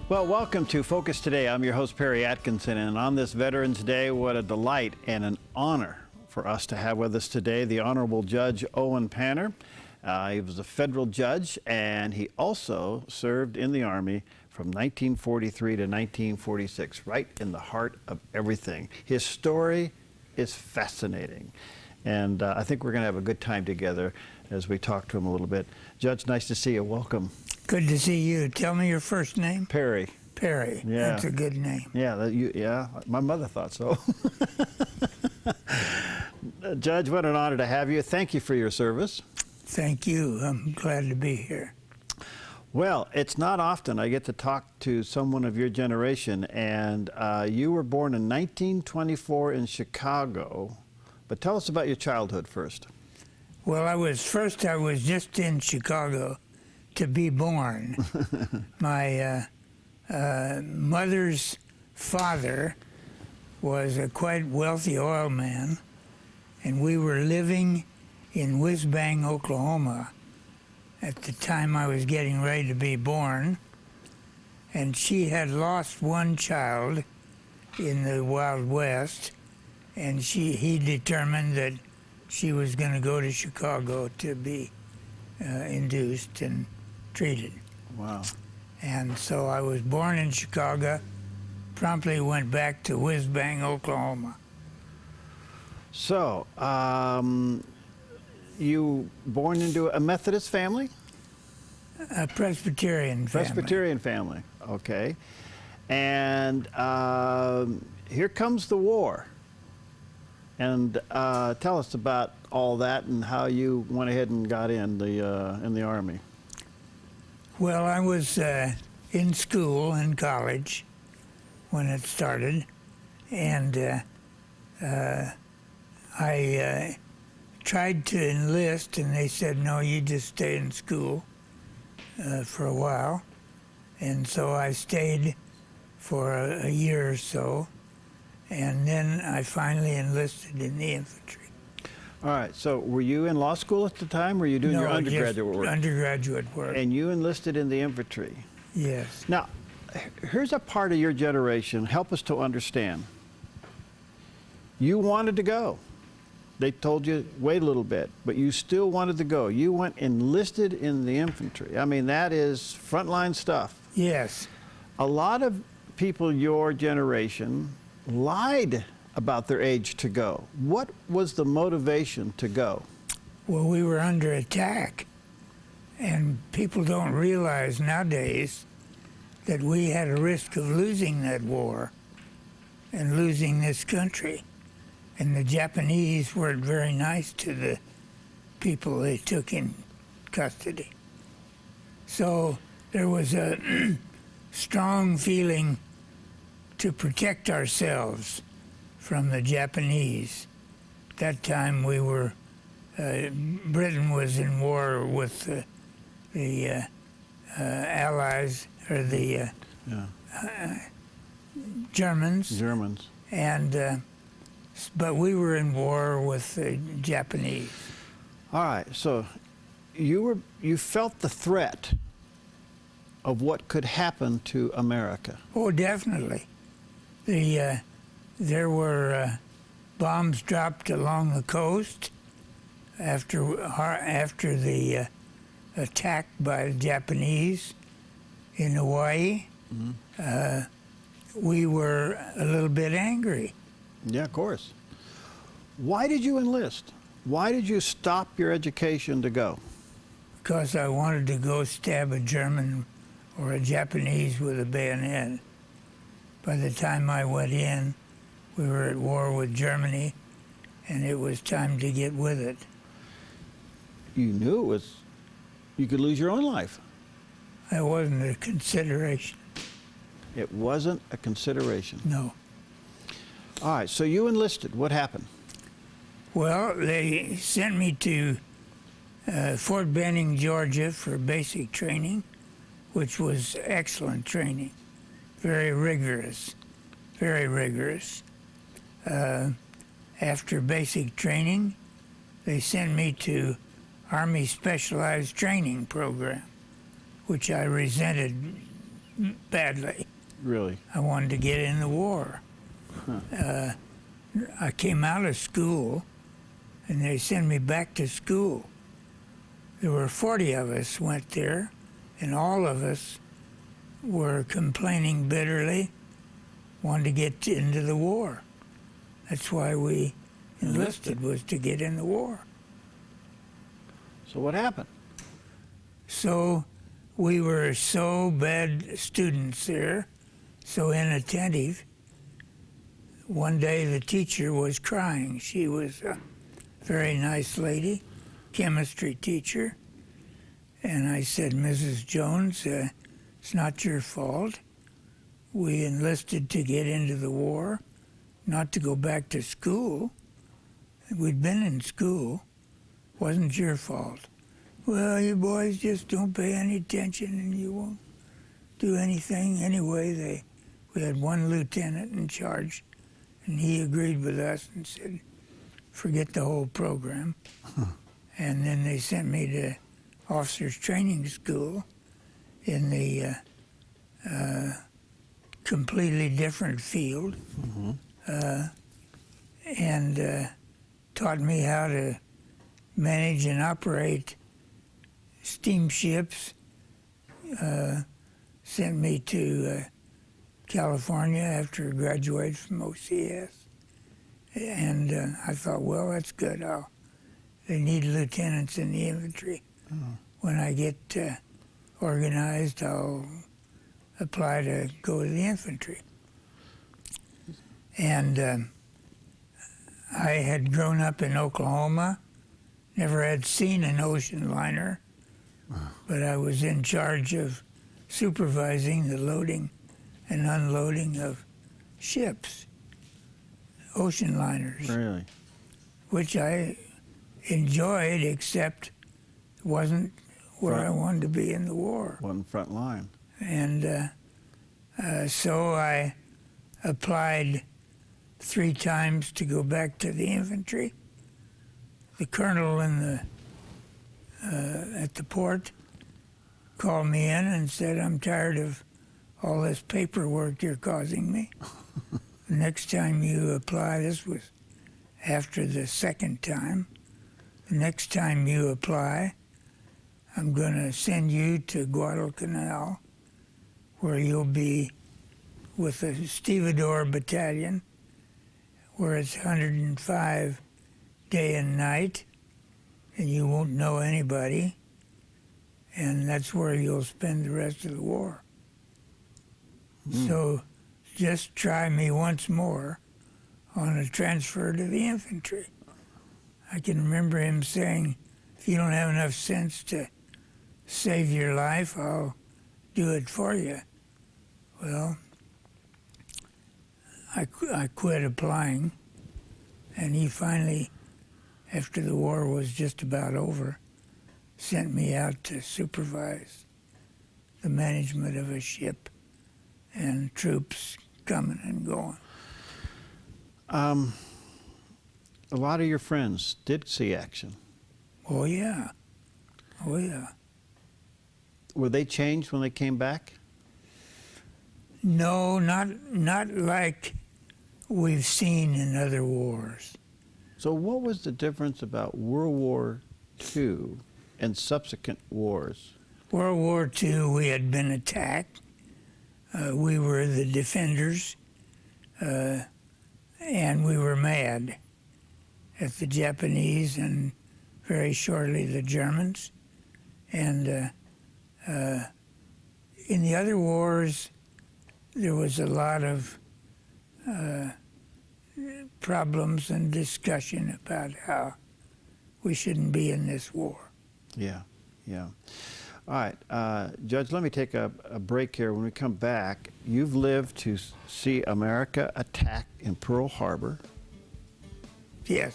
Well, welcome to Focus Today. I'm your host, Perry Atkinson, and on this Veterans Day, what a delight and an honor for us to have with us today the Honorable Judge Owen Panner. He was a federal judge, and he also served in the Army from 1943 to 1946, right in the heart of everything. His story is fascinating, and I think we're going to have a good time together as we talk to him a little bit. Judge, nice to see you. Welcome. Good to see you. Tell me your first name. Perry. Perry. Yeah. That's a good name. Yeah, my mother thought so. Judge, what an honor to have you. Thank you for your service. Thank you. I'm glad to be here. Well, it's not often I get to talk to someone of your generation, and you were born in 1924 in Chicago. But tell us about your childhood first. Well, I was just in Chicago to be born. My mother's father was a quite wealthy oil man, and we were living in Whiz-Bang, Oklahoma at the time I was getting ready to be born, and she had lost one child in the Wild West, and he determined that she was going to go to Chicago to be induced and treated. Wow. And so I was born in Chicago, promptly went back to Whiz-Bang, Oklahoma. So, you born into a Methodist family? A Presbyterian family. Presbyterian family, okay. And here comes the war. And tell us about all that and how you went ahead and got in the Army. Well, I was in school, in college, when it started, and I tried to enlist, and they said, no, you just stay in school for a while. And so I stayed for a year or so, and then I finally enlisted in the infantry. All right, so were you in law school at the time, or were you doing your undergraduate work? Undergraduate work. And you enlisted in the infantry. Yes. Now, here's a part of your generation, help us to understand. You wanted to go. They told you, wait a little bit, but you still wanted to go. You went enlisted in the infantry. I mean, that is frontline stuff. Yes. A lot of people your generation lied about their age to go. What was the motivation to go? Well, we were under attack, and people don't realize nowadays that we had a risk of losing that war and losing this country. And the Japanese weren't very nice to the people they took in custody. So there was a strong feeling to protect ourselves from the Japanese. At that time we were, Britain was in war with the Allies, or the Germans. And but we were in war with the Japanese. All right, so you felt the threat of what could happen to America. Oh, definitely. There were bombs dropped along the coast after the attack by the Japanese in Hawaii. Mm-hmm. We were a little bit angry. Yeah, of course. Why did you enlist? Why did you stop your education to go? Because I wanted to go stab a German or a Japanese with a bayonet. By the time I went in, we were at war with Germany, and it was time to get with it. You knew you could lose your own life. That wasn't a consideration. It wasn't a consideration. No. All right, so you enlisted. What happened? Well, they sent me to Fort Benning, Georgia for basic training, which was excellent training, very rigorous, very rigorous. After basic training, they sent me to Army Specialized Training Program, which I resented badly. Really? I wanted to get in the war. I came out of school, and they sent me back to school. There were 40 of us went there, and all of us were complaining bitterly, wanted to get into the war. That's why we enlisted, was to get in the war. So what happened? So we were so bad students there, so inattentive. One day the teacher was crying. She was a very nice lady, chemistry teacher. And I said, Mrs. Jones, it's not your fault. We enlisted to get into the war, not to go back to school. We'd been in school. Wasn't your fault. Well, you boys just don't pay any attention and you won't do anything. Anyway, we had one lieutenant in charge, and he agreed with us and said, forget the whole program. And then they sent me to officers training school in the completely different field, and taught me how to manage and operate steamships. Sent me to California after I graduated from OCS. And I thought, well, that's good. They need lieutenants in the infantry. When I get organized, I'll apply to go to the infantry. And I had grown up in Oklahoma, never had seen an ocean liner, but I was in charge of supervising the loading and unloading of ships, ocean liners. Really? Which I enjoyed, except it wasn't where I wanted to be in the war. One front line. And so I applied 3 times to go back to the infantry. The colonel in at the port called me in and said, I'm tired of all this paperwork you're causing me. The next time you apply, this was after the second time, the next time you apply, I'm going to send you to Guadalcanal, where you'll be with the Stevedore Battalion, where it's 105 day and night, and you won't know anybody, and that's where you'll spend the rest of the war. So just try me once more on a transfer to the infantry. I can remember him saying, if you don't have enough sense to save your life, I'll do it for you. Well, I quit applying, and he finally, after the war was just about over, sent me out to supervise the management of a ship and troops coming and going. A lot of your friends did see action. Oh yeah, oh yeah. Were they changed when they came back? No, not like we've seen in other wars. So what was the difference about World War II and subsequent wars? World War II, we had been attacked. We were the defenders, and we were mad at the Japanese and very shortly the Germans. And in the other wars, there was a lot of problems and discussion about how we shouldn't be in this war. Yeah, yeah. All right, Judge, let me take a break here. When we come back, you've lived to see America attacked in Pearl Harbor. Yes,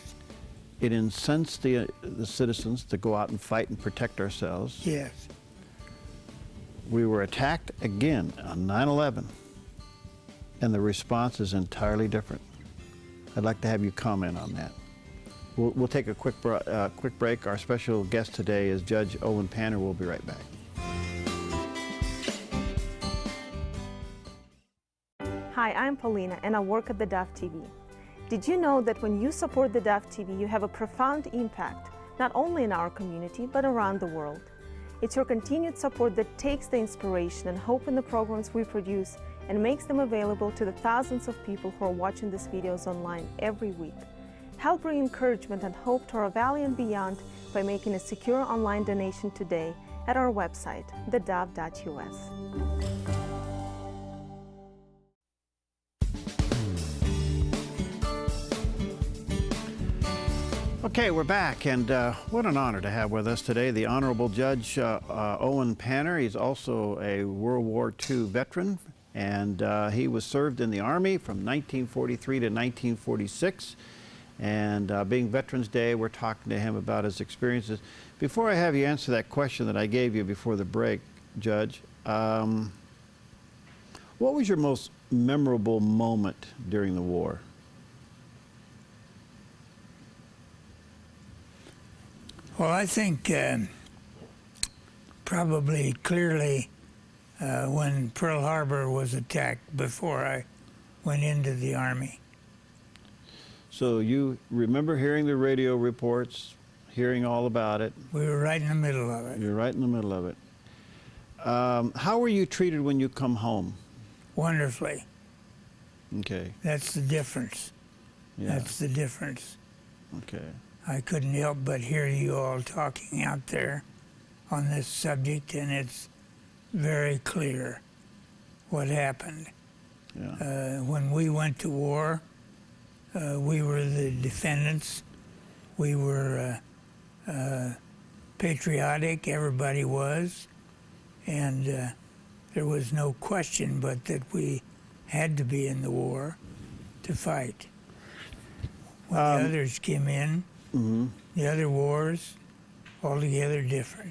It incensed the citizens to go out and fight and protect ourselves. yes. We were attacked again on 9/11, and the response is entirely different. I'd like to have you comment on that. We'll take a quick break. Our special guest today is Judge Owen Panner. We'll be right back. Hi, I'm Paulina and I work at theDove TV. Did you know that when you support theDove TV, you have a profound impact, not only in our community, but around the world? It's your continued support that takes the inspiration and hope in the programs we produce and makes them available to the thousands of people who are watching these videos online every week. Help bring encouragement and hope to our valley and beyond by making a secure online donation today at our website, thedove.us. Okay, we're back, and what an honor to have with us today the Honorable Judge Owen Panner. He's also a World War II veteran, and he was served in the Army from 1943 to 1946. And being Veterans Day, we're talking to him about his experiences. Before I have you answer that question that I gave you before the break, Judge, what was your most memorable moment during the war? Well, I think probably clearly when Pearl Harbor was attacked before I went into the Army. So you remember hearing the radio reports, hearing all about it? We were right in the middle of it. You're right in the middle of it. How were you treated when you come home? Wonderfully. Okay. That's the difference. Yeah. That's the difference. Okay. I couldn't help but hear you all talking out there on this subject, and it's very clear what happened. Yeah. When we went to war, we were the defendants. We were patriotic, everybody was, and there was no question but that we had to be in the war to fight. When the others came in, the other wars, altogether different.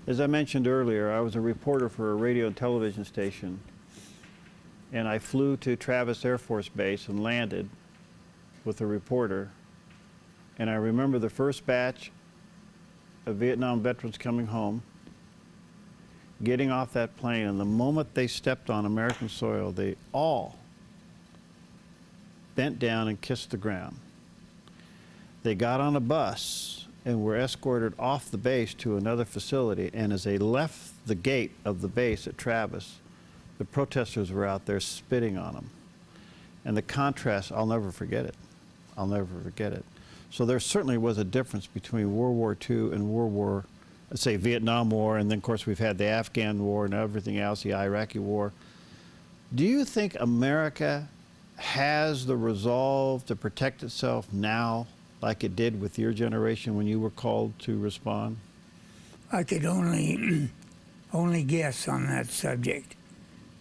As I mentioned earlier, I was a reporter for a radio and television station, and I flew to Travis Air Force Base and landed with a reporter. And I remember the first batch of Vietnam veterans coming home, getting off that plane, and the moment they stepped on American soil, they all bent down and kissed the ground. They got on a bus and were escorted off the base to another facility, and as they left the gate of the base at Travis, the protesters were out there spitting on them. And the contrast, I'll never forget it. I'll never forget it. So there certainly was a difference between World War II and World War, let's say Vietnam War, and then of course we've had the Afghan War and everything else, the Iraqi War. Do you think America has the resolve to protect itself now like it did with your generation when you were called to respond? I could only guess on that subject.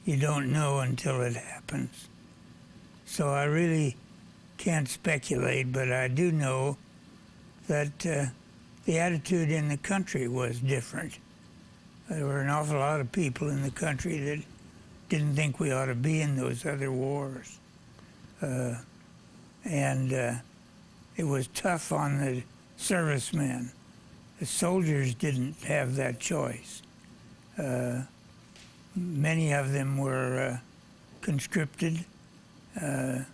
You don't know until it happens. So I really can't speculate, but I do know that the attitude in the country was different. There were an awful lot of people in the country that didn't think we ought to be in those other wars. It was tough on the servicemen. The soldiers didn't have that choice. Many of them were conscripted, and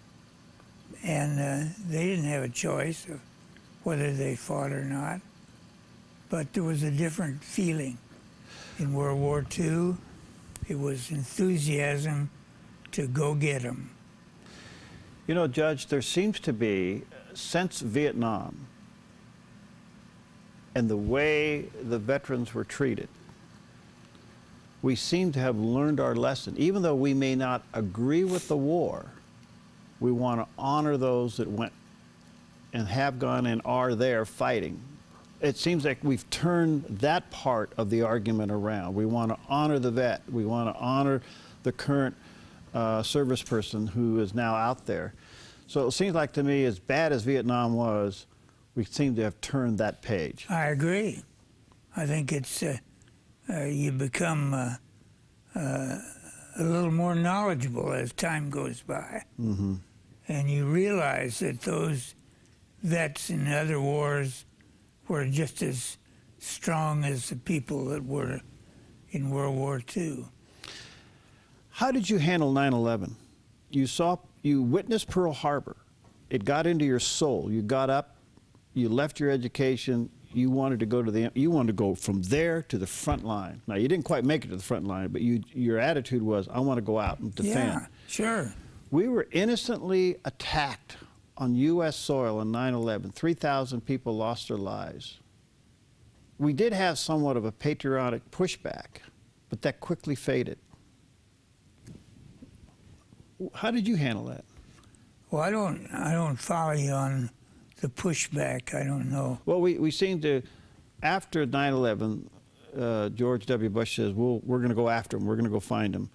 they didn't have a choice of whether they fought or not. But there was a different feeling. In World War II, it was enthusiasm to go get them. You know, Judge, there seems to be, since Vietnam and the way the veterans were treated, we seem to have learned our lesson. Even though we may not agree with the war, we want to honor those that went and have gone and are there fighting. It seems like we've turned that part of the argument around. We want to honor the vet. We want to honor the current service person who is now out there. So it seems like to me, as bad as Vietnam was, we seem to have turned that page. I agree. I think it's, you become a little more knowledgeable as time goes by. Mm-hmm. And you realize that those vets in other wars were just as strong as the people that were in World War II. How did you handle 9/11? you witnessed Pearl Harbor. It got into your soul. You got up, you left your education, you wanted to go from there to the front line. Now, you didn't quite make it to the front line, but your attitude was, I want to go out and defend. Yeah, sure. We were innocently attacked on U.S. soil on 9/11. 3,000 people lost their lives. We did have somewhat of a patriotic pushback, but that quickly faded. How did you handle that? Well, I don't follow you on the pushback. I don't know. Well, we seem to, after 9/11, George W. Bush says, we're going to go after them. We're going to go find them.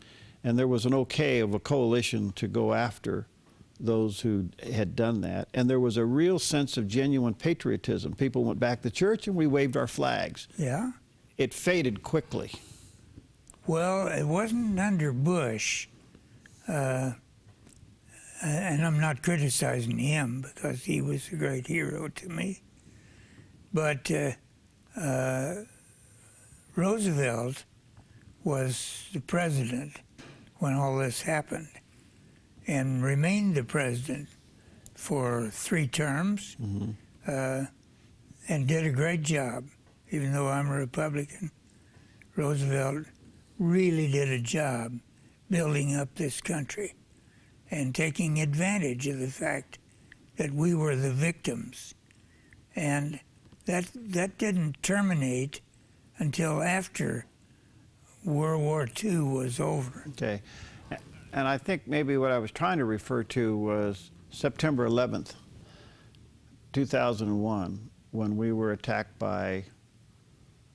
And there was an okay of a coalition to go after those who had done that. And there was a real sense of genuine patriotism. People went back to church and we waved our flags. Yeah? It faded quickly. Well, it wasn't under Bush. And I'm not criticizing him because he was a great hero to me. But Roosevelt was the president when all this happened and remained the president for 3 terms and did a great job. Even though I'm a Republican, Roosevelt really did a job building up this country and taking advantage of the fact that we were the victims. And that didn't terminate until after World War II was over. Okay. And I think maybe what I was trying to refer to was September 11th, 2001, when we were attacked by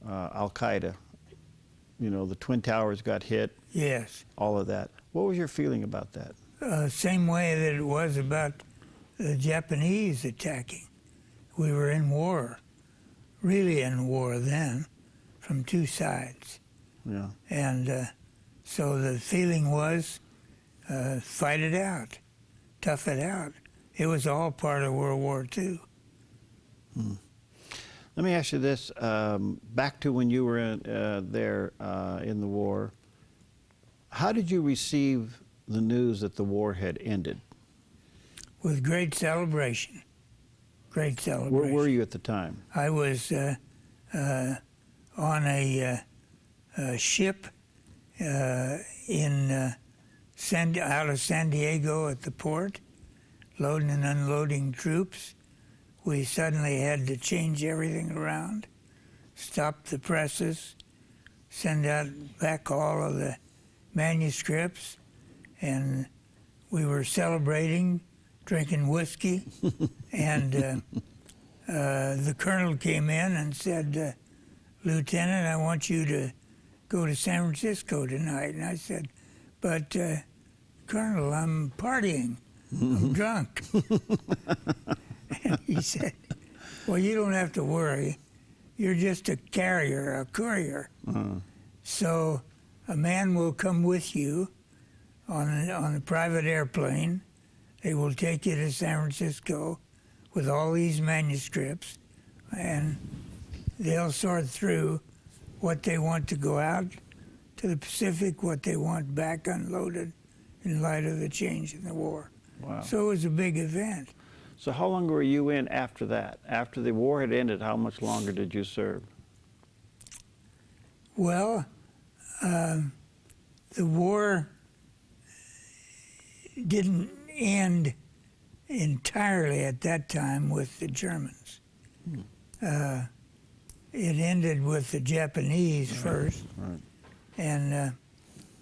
Al-Qaeda. You know, the Twin Towers got hit. Yes. All of that. What was your feeling about that? Same way that it was about the Japanese attacking. We were in war, really in war then, from 2 sides. Yeah. And so the feeling was, fight it out, tough it out. It was all part of World War II. Let me ask you this, back to when you were there in the war, how did you receive the news that the war had ended? With great celebration. Great celebration. Where were you at the time? I was on a ship out of San Diego at the port, loading and unloading troops. We suddenly had to change everything around, stop the presses, send out back all of the manuscripts, and we were celebrating, drinking whiskey, and the colonel came in and said, Lieutenant, I want you to go to San Francisco tonight. And I said, but Colonel, I'm partying. I'm drunk. And he said, well, you don't have to worry. You're just a carrier, a courier. So a man will come with you on a private airplane. They will take you to San Francisco with all these manuscripts, and they'll sort through what they want to go out to the Pacific, what they want back unloaded in light of the change in the war. Wow. So it was a big event. So how long were you in after that? After the war had ended, how much longer did you serve? Well, the war didn't end entirely at that time with the Germans. It ended with the Japanese first. Right. And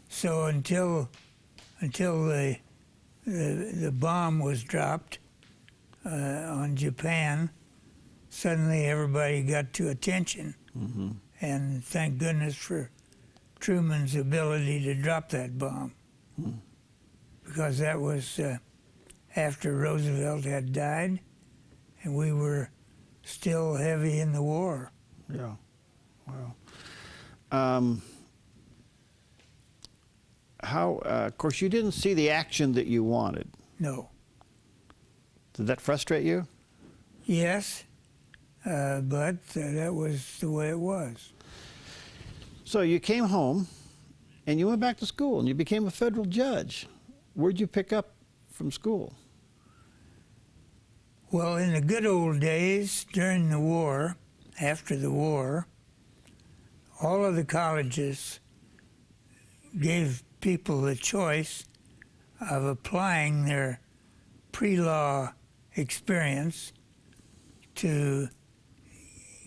so until the bomb was dropped on Japan, suddenly everybody got to attention. And thank goodness for Truman's ability to drop that bomb. Because that was after Roosevelt had died, and we were still heavy in the war. Yeah. Wow. Of course, you didn't see the action that you wanted. No. Did that frustrate you? Yes, but that was the way it was. So you came home, and you went back to school, and you became a federal judge. Where'd you pick up from school? Well, in the good old days, during the war, after the war, all of the colleges gave people the choice of applying their pre-law experience to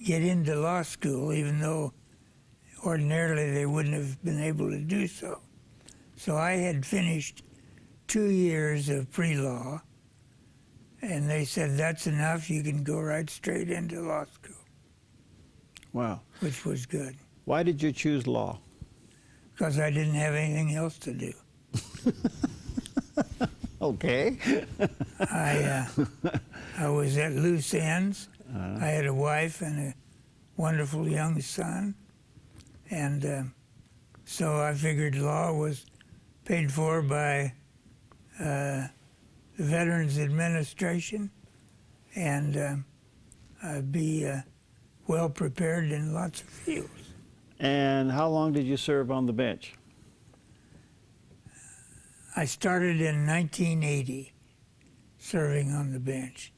get into law school, even though ordinarily they wouldn't have been able to do so. So I had finished 2 years of pre-law, and they said, that's enough, you can go right straight into law school. Wow. Which was good, Why did you choose law? because I didn't have anything else to do. Okay. I was at loose ends. I had a wife and a wonderful young son, and so I figured law was paid for by the Veterans Administration, and I'd be well prepared in lots of fields. And how long did you serve on the bench? I started in 1980, serving on the bench.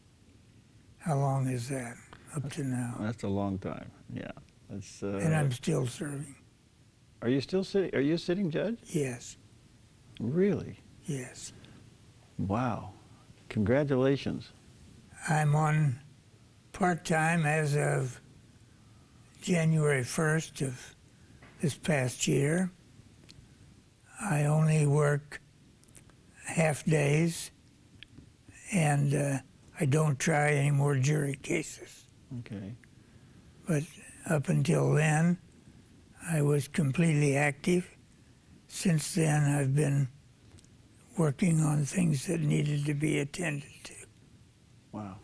How long is that? Up to now. That's a long time. Yeah. That's, And I'm still serving. Are you still sitting? Are you a sitting judge? Yes, Really? yes. Wow. Congratulations. I'm on part-time as of January 1st of this past year. I only work half days, and I don't try any more jury cases. Okay. But up until then, I was completely active. Since then, I've been working on things that needed to be attended to. Wow.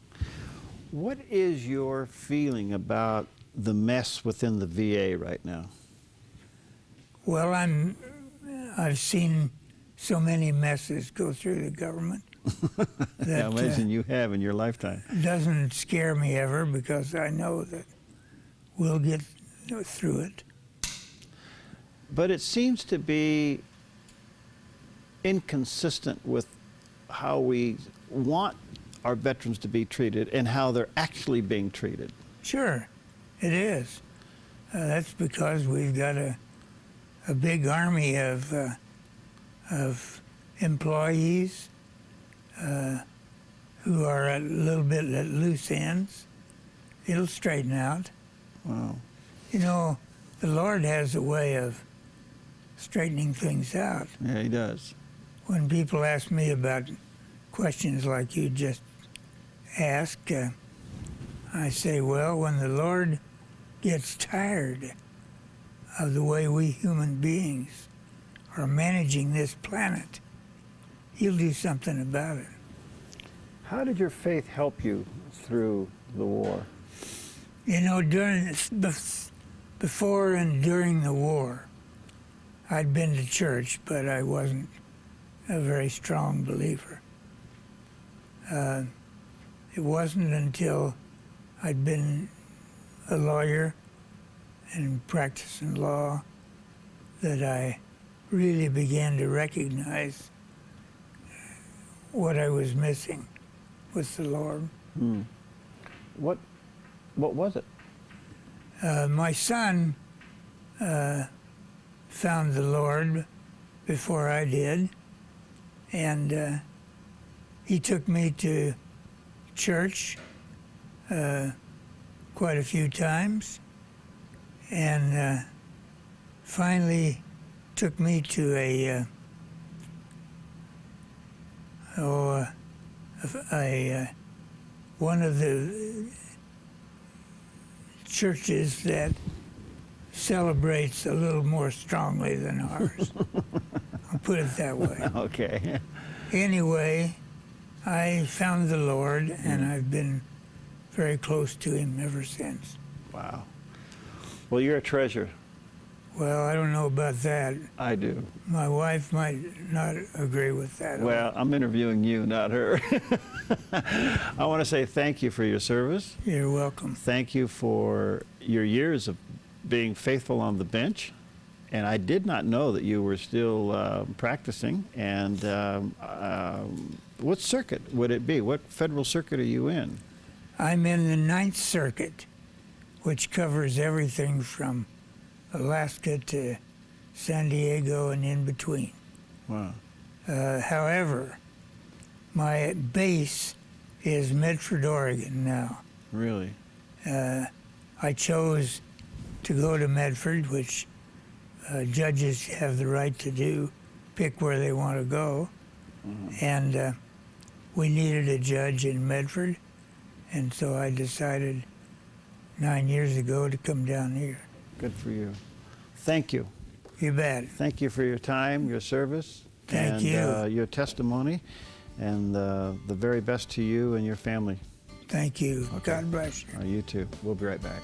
What is your feeling about the mess within the VA right now? Well, I've seen so many messes go through the government that I imagine you have in your lifetime. doesn't scare me ever, because I know that we'll get through it. But it seems to be inconsistent with how we want our veterans to be treated and how they're actually being treated. Sure, it is. That's because we've got a big army of employees who are a little bit at loose ends. It'll straighten out. Wow. You know, the Lord has a way of straightening things out. Yeah, he does. When people ask me about questions like you just asked, I say, well, when the Lord gets tired of the way we human beings are managing this planet, he'll do something about it. How did your faith help you through the war? You know, before and during the war, I'd been to church, but I wasn't a very strong believer. It wasn't until I'd been a lawyer and practicing law that I really began to recognize what I was missing with the Lord. What was it? My son found the Lord before I did, and he took me to church quite a few times, and finally took me to one of the churches that celebrates a little more strongly than ours. I'll put it that way. Okay. Anyway, I found the Lord, and I've been very close to him ever since. Wow. Well, you're a treasure. Well, I don't know about that. I do. My wife might not agree with that. Well, I'm interviewing you, not her. I want to say thank you for your service. You're welcome. Thank you for your years of being faithful on the bench And I did not know that you were still practicing. And what circuit would it be? What federal circuit are you in? I'm in the Ninth Circuit, which covers everything from Alaska to San Diego and in between. Wow. However, my base is Medford, Oregon now. Really? I chose to go to Medford, which judges have the right to do, pick where they want to go. And we needed a judge in Medford, and so I decided 9 years ago to come down here. Good for you. Thank you. You bet. Thank you for your time, your service, Thank you. your testimony, and the very best to you and your family. Thank you. Okay. God bless you. You too. We'll be right back.